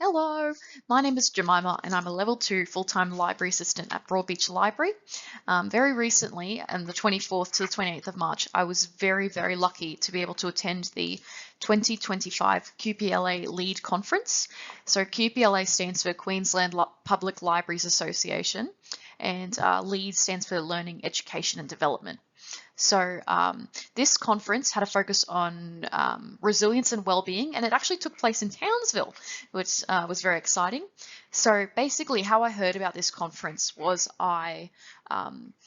Hello, my name is Jemima and I'm a Level 2 full-time library assistant at Broadbeach Library. Very recently, on the 24th to the 28th of March, I was very lucky to be able to attend the 2025 QPLA LEaD conference. So QPLA stands for Queensland Public Libraries Association and LEaD stands for Learning, Education and Development. So this conference had a focus on resilience and well-being, and it actually took place in Townsville, which was very exciting. So basically how I heard about this conference was I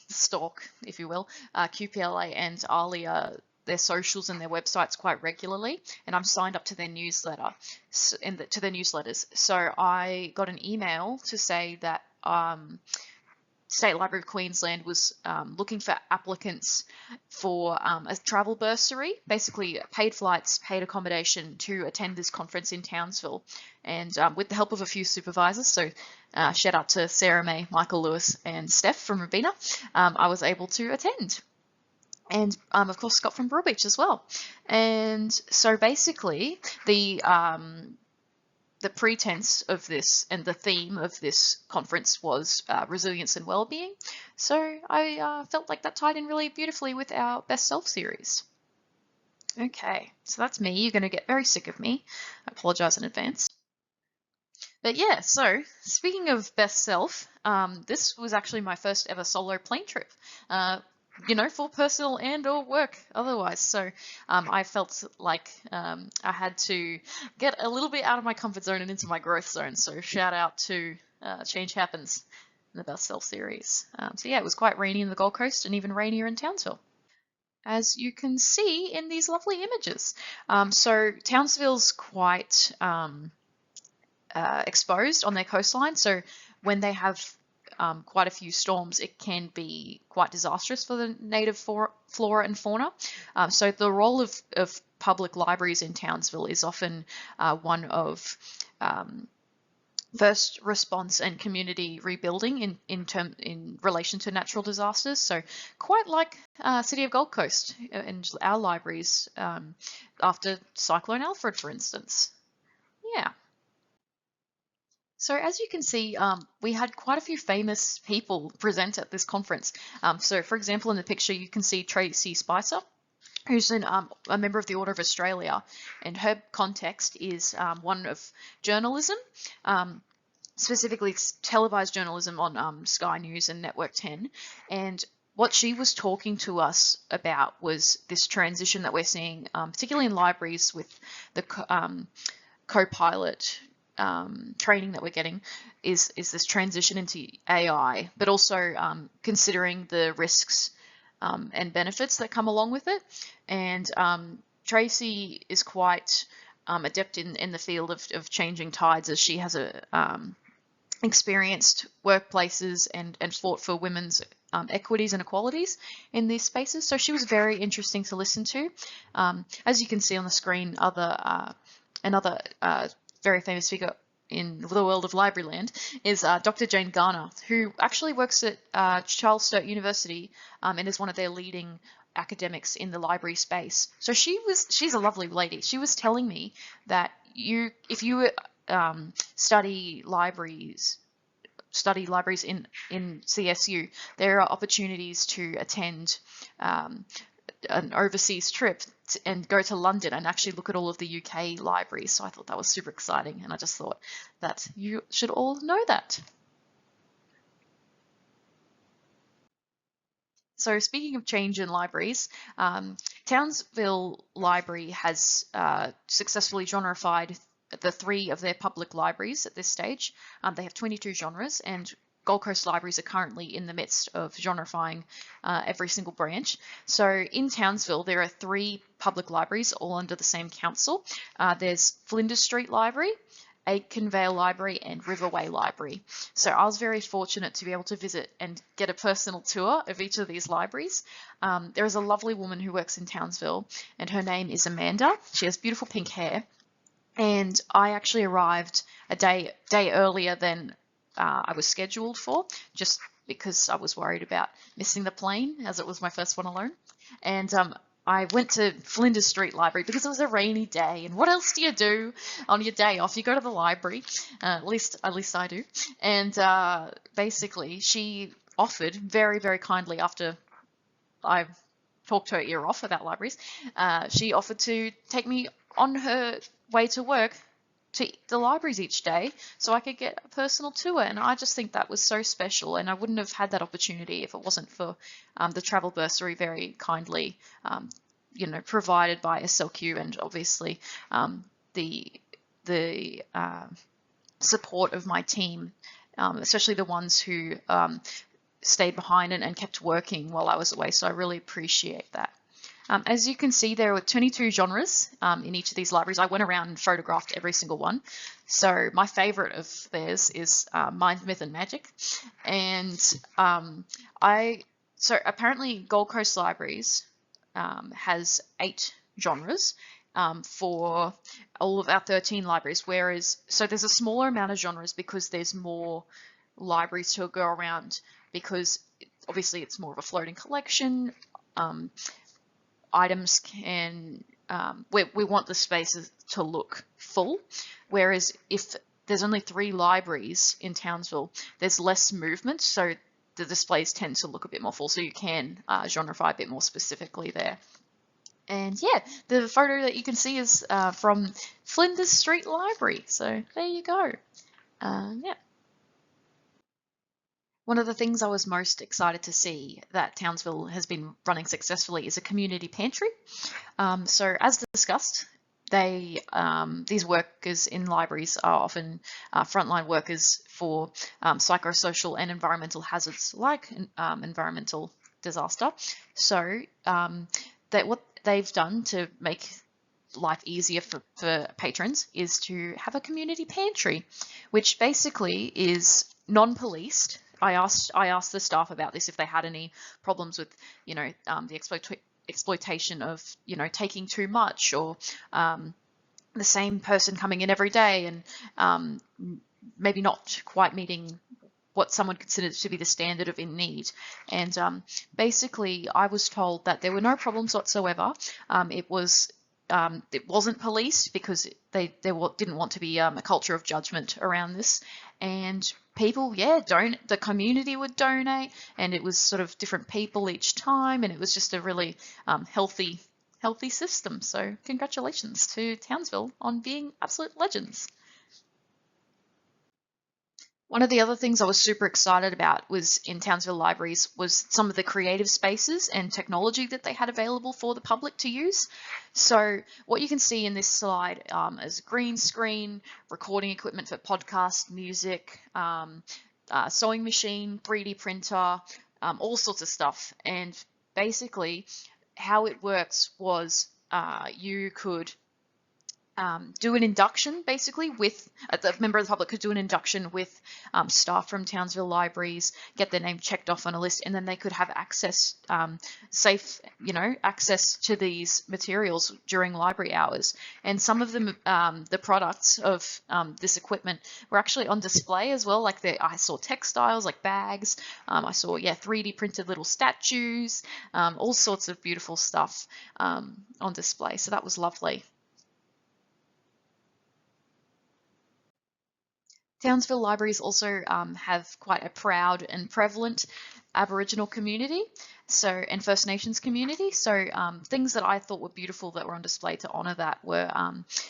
stalk, if you will, QPLA and ALIA, their socials and their websites quite regularly, and I'm signed up to their newsletter, to their newsletters. So I got an email to say that State Library of Queensland was looking for applicants for a travel bursary, basically paid flights, paid accommodation to attend this conference in Townsville. And with the help of a few supervisors, so shout out to Sarah May, Michael Lewis and Steph from Rabina, I was able to attend. And of course Scott from Broadbeach as well. And so basically the pretense of this and the theme of this conference was resilience and well-being. So I felt like that tied in really beautifully with our Best Self series. Okay, so that's me. You're going to get very sick of me. I apologize in advance. But yeah, so speaking of Best Self, this was actually my first ever solo plane trip. You know, for personal and or work otherwise. So I felt like I had to get a little bit out of my comfort zone and into my growth zone. So shout out to Change Happens in the Best Self series. So yeah, it was quite rainy in the Gold Coast and even rainier in Townsville, as you can see in these lovely images. So Townsville's quite exposed on their coastline. So when they have quite a few storms, it can be quite disastrous for the native flora and fauna. So the role of public libraries in Townsville is often one of first response and community rebuilding in relation to natural disasters. So quite like City of Gold Coast and our libraries after Cyclone Alfred, for instance. Yeah. So as you can see, we had quite a few famous people present at this conference. So for example, in the picture, you can see Tracy Spicer, who's a member of the Order of Australia, and her context is one of journalism, specifically televised journalism on Sky News and Network 10. And what she was talking to us about was this transition that we're seeing, particularly in libraries with the co-pilot training that we're getting is this transition into AI, but also considering the risks and benefits that come along with it. And Tracy is quite adept in the field of changing tides, as she has experienced workplaces and fought for women's equities and equalities in these spaces. So she was very interesting to listen to. As you can see on the screen, another very famous figure in the world of library land is Dr. Jane Garner, who actually works at Charles Sturt University and is one of their leading academics in the library space. So she's a lovely lady. She was telling me that if you study libraries in CSU, there are opportunities to attend an overseas trip and go to London and actually look at all of the UK libraries. So I thought that was super exciting, and I just thought that you should all know that. So speaking of change in libraries, Townsville Library has successfully genreified the 3 of their public libraries at this stage. They have 22 genres, and Gold Coast libraries are currently in the midst of genreifying every single branch. So in Townsville, there are 3 public libraries all under the same council. There's Flinders Street Library, Aitken Vale Library and Riverway Library. So I was very fortunate to be able to visit and get a personal tour of each of these libraries. There is a lovely woman who works in Townsville, and her name is Amanda. She has beautiful pink hair, and I actually arrived a day earlier than I was scheduled for, just because I was worried about missing the plane, as it was my first one alone. And I went to Flinders Street Library because it was a rainy day, and what else do you do on your day off? You go to the library, at least I do. And basically, she offered very, very kindly, after I talked her ear off about libraries, she offered to take me on her way to work to the libraries each day so I could get a personal tour. And I just think that was so special, and I wouldn't have had that opportunity if it wasn't for the travel bursary very kindly provided by SLQ, and obviously the support of my team, especially the ones who stayed behind and kept working while I was away. So I really appreciate that. As you can see, there were 22 genres in each of these libraries. I went around and photographed every single one. So my favorite of theirs is Mind, Myth and Magic. And so apparently Gold Coast Libraries has 8 genres for all of our 13 libraries, so there's a smaller amount of genres because there's more libraries to go around, because obviously it's more of a floating collection. Items can, we want the spaces to look full, whereas if there's only 3 libraries in Townsville, there's less movement, so the displays tend to look a bit more full, so you can genreify a bit more specifically there. And yeah, the photo that you can see is from Flinders Street Library, so there you go. Yeah. One of the things I was most excited to see that Townsville has been running successfully is a community pantry. So as discussed, these workers in libraries are often frontline workers for psychosocial and environmental hazards like environmental disaster. So what they've done to make life easier for patrons is to have a community pantry, which basically is non-policed. I asked the staff about this, if they had any problems with, the exploitation of, taking too much, or the same person coming in every day and maybe not quite meeting what someone considered to be the standard of in need. And basically, I was told that there were no problems whatsoever. It wasn't policed because they didn't want to be a culture of judgment around this. And people, the community would donate, and it was sort of different people each time, and it was just a really healthy system. So congratulations to Townsville on being absolute legends. One of the other things I was super excited about was in Townsville Libraries was some of the creative spaces and technology that they had available for the public to use. So what you can see in this slide is green screen, recording equipment for podcast, music, sewing machine, 3D printer, all sorts of stuff. And basically how it works was you could do an induction, basically, with the member of the public could do an induction with staff from Townsville Libraries, get their name checked off on a list, and then they could have access, access to these materials during library hours. And some of the products of this equipment were actually on display as well. Like I saw textiles, like bags. I saw 3D printed little statues, all sorts of beautiful stuff on display. So that was lovely. Townsville Libraries also have quite a proud and prevalent Aboriginal community, and First Nations community. So things that I thought were beautiful that were on display to honour that were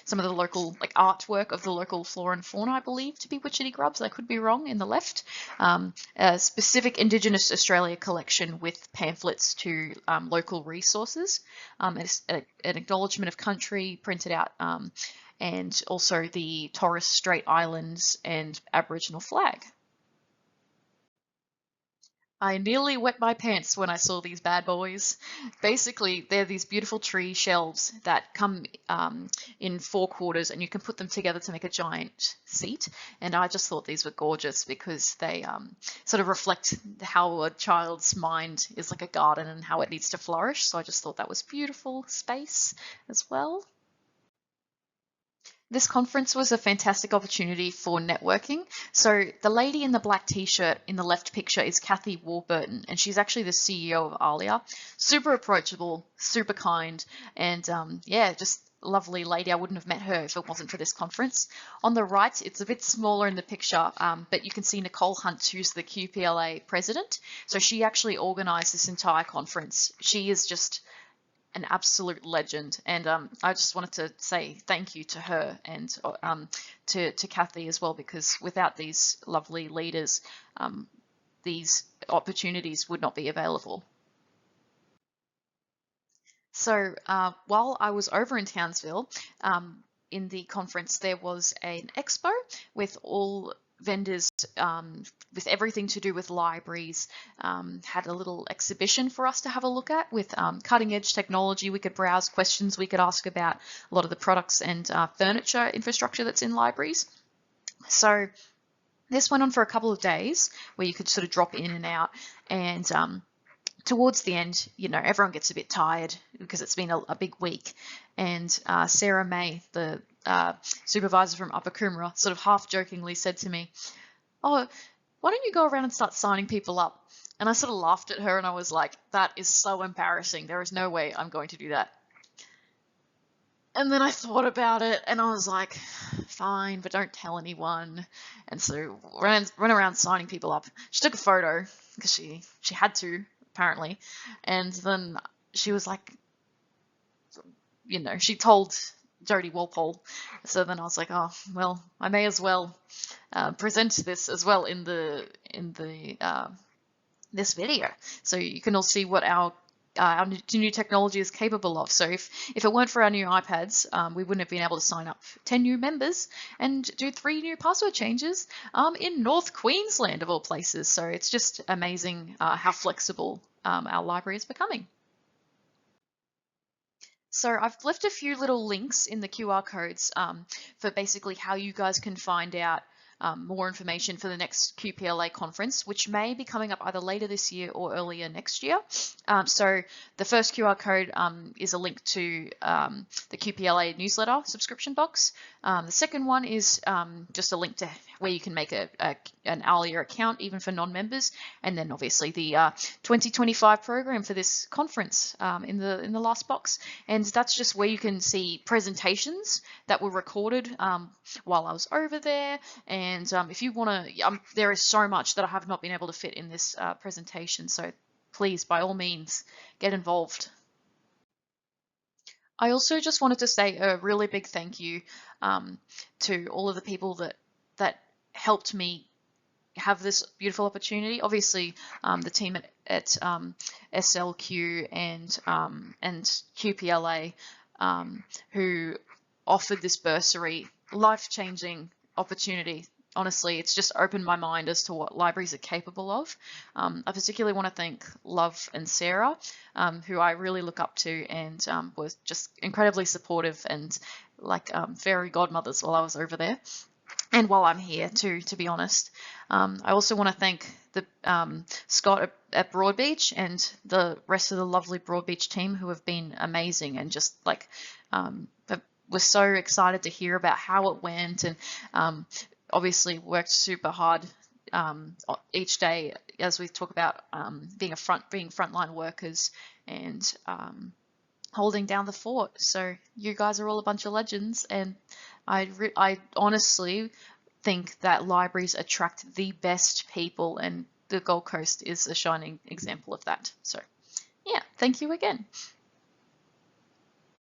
some of the local artwork of the local flora and fauna, I believe to be witchetty grubs. I could be wrong in the left. A specific Indigenous Australia collection with pamphlets to local resources. An acknowledgement of country printed out. And also the Torres Strait Islands and Aboriginal flag. I nearly wet my pants when I saw these bad boys. Basically, they're these beautiful tree shelves that come in 4 quarters, and you can put them together to make a giant seat. And I just thought these were gorgeous because they sort of reflect how a child's mind is like a garden and how it needs to flourish. So I just thought that was beautiful space as well. This conference was a fantastic opportunity for networking. So the lady in the black t-shirt in the left picture is Kathy Warburton, and she's actually the CEO of ALIA. Super approachable, super kind, and yeah, just lovely lady. I wouldn't have met her if it wasn't for this conference. On the right, it's a bit smaller in the picture, but you can see Nicole Hunt, who's the QPLA president. So she actually organized this entire conference. She is just an absolute legend, and I just wanted to say thank you to her and to Kathy as well, because without these lovely leaders, these opportunities would not be available. So while I was over in Townsville, in the conference, there was an expo with all vendors with everything to do with libraries. Had a little exhibition for us to have a look at with cutting edge technology. We could browse questions we could ask about a lot of the products and furniture infrastructure that's in libraries. So this went on for a couple of days where you could sort of drop in and out, and towards the end, you know, everyone gets a bit tired because it's been a big week. And Sarah May, the supervisor from Upper Coomera, sort of half jokingly said to me, "Oh, why don't you go around and start signing people up?" And I sort of laughed at her, and I was like, that is so embarrassing. There is no way I'm going to do that. And then I thought about it, and I was like, fine, but don't tell anyone. And so ran around signing people up. She took a photo because she had to, apparently. And then she was like, you know, she told Jodie Walpole. So then I was like, oh, well, I may as well present this as well in the this video, so you can all see what our new technology is capable of. So if it weren't for our new iPads, we wouldn't have been able to sign up 10 new members and do 3 new password changes in North Queensland, of all places. So it's just amazing how flexible our library is becoming. So I've left a few little links in the QR codes for basically how you guys can find out more information for the next QPLA conference, which may be coming up either later this year or earlier next year. So the first QR code is a link to the QPLA newsletter subscription box. The second one is just a link to where you can make an ALIA account, even for non-members, and then obviously the 2025 program for this conference in the last box. And that's just where you can see presentations that were recorded while I was over there. And if you want to, there is so much that I have not been able to fit in this presentation. So please, by all means, get involved. I also just wanted to say a really big thank you to all of the people that helped me have this beautiful opportunity. Obviously, the team at SLQ and QPLA who offered this bursary, life-changing opportunity. Honestly, it's just opened my mind as to what libraries are capable of. I particularly want to thank Love and Sarah, who I really look up to and was just incredibly supportive and like fairy godmothers while I was over there. And while I'm here too, to be honest. I also want to thank the Scott at Broadbeach and the rest of the lovely Broadbeach team who have been amazing and just like was so excited to hear about how it went, and obviously worked super hard each day as we talk about being frontline workers and holding down the fort. So you guys are all a bunch of legends, and I honestly think that libraries attract the best people, and the Gold Coast is a shining example of that. So yeah, thank you again.